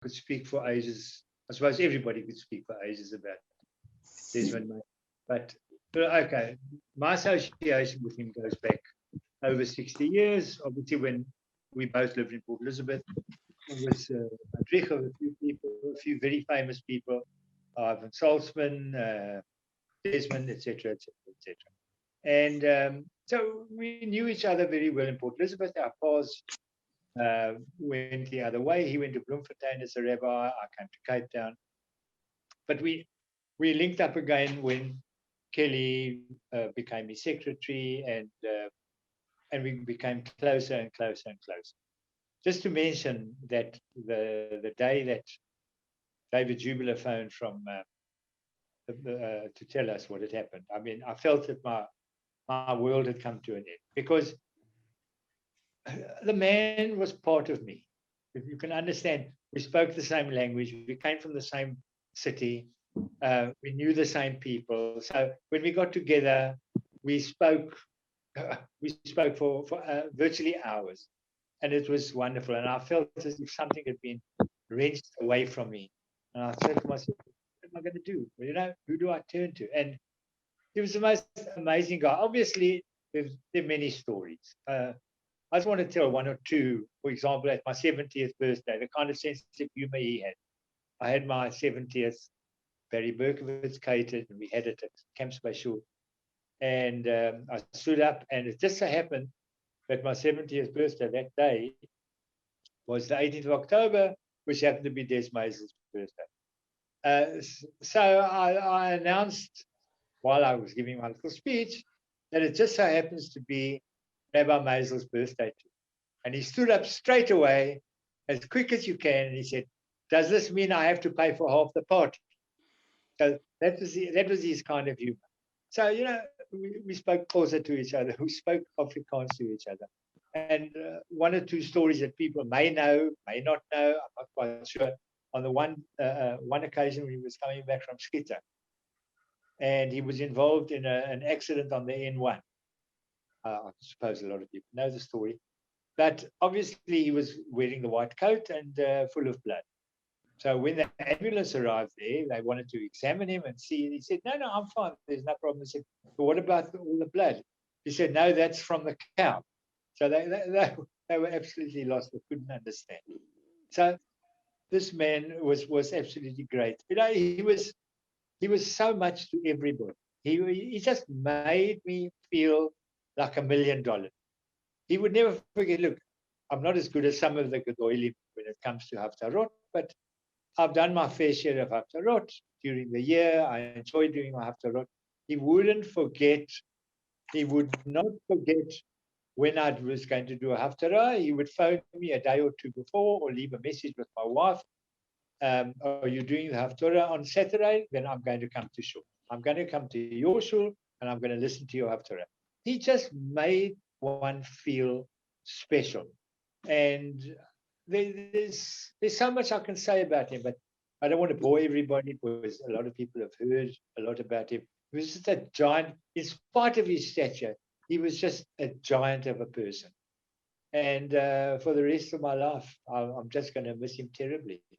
could speak for ages. I suppose everybody could speak for ages about Desmond May. But okay, my association with him goes back over 60 years. Obviously, when we both lived in Port Elizabeth, it was a drich of a few people, a few very famous people, Ivan Saltzman, Desmond, etc., etc., etc. And so we knew each other very well in Port Elizabeth. Our paths went the other way. He went to Bloemfontein as a rabbi. I came to Cape Town. But we linked up again when Kelly became his secretary, and we became closer and closer and closer. Just to mention that the day that David Jubiler phoned from to tell us what had happened, I mean, I felt that my world had come to an end, because the man was part of me. If you can understand, we spoke the same language, we came from the same city, we knew the same people. So when we got together, we spoke for virtually hours, and it was wonderful. And I felt as if something had been wrenched away from me. And I said to myself, what am I going to do? Well, who do I turn to? And he was the most amazing guy. Obviously, there are many stories. I just want to tell one or two. For example, at my 70th birthday, the kind of sense of humor he had. I had my 70th, Barry Berkowitz catered, and we had it at Camp Spatial. And I stood up, and it just so happened that my 70th birthday that day was the 18th of October, which happened to be Des Maisels' birthday. So I announced, while I was giving my little speech, that it just so happens to be Rabbi Maisels' birthday too. And he stood up straight away, as quick as you can, and he said, "Does this mean I have to pay for half the party?" So that was his kind of humor. So, we spoke Xhosa to each other, we spoke Afrikaans to each other. And one or two stories that people may know, may not know, I'm not quite sure. On the one occasion when he was coming back from Skita, and he was involved in an accident on the N1. I suppose a lot of people know the story. But obviously he was wearing the white coat and full of blood. So when the ambulance arrived there, they wanted to examine him and see. He said, no, I'm fine. There's no problem. He said, but what about all the blood? He said, no, that's from the cow. So they were absolutely lost. They couldn't understand. So this man was absolutely great. He was so much to everybody. He just made me feel like $1 million. He would never forget, look, I'm not as good as some of the Gedolim when it comes to Haftarot, but I've done my fair share of Haftarot during the year. I enjoy doing my Haftarot. He would not forget when I was going to do a Haftarah. He would phone me a day or two before, or leave a message with my wife. Are you doing the Haftarah on Saturday? Then I'm going to come to shul. I'm going to come to your shul, and I'm going to listen to your Haftarah. He just made one feel special. And there's so much I can say about him, but I don't want to bore everybody, because a lot of people have heard a lot about him. He was just a giant. In spite of his stature, he was just a giant of a person. And for the rest of my life, I'm just going to miss him terribly.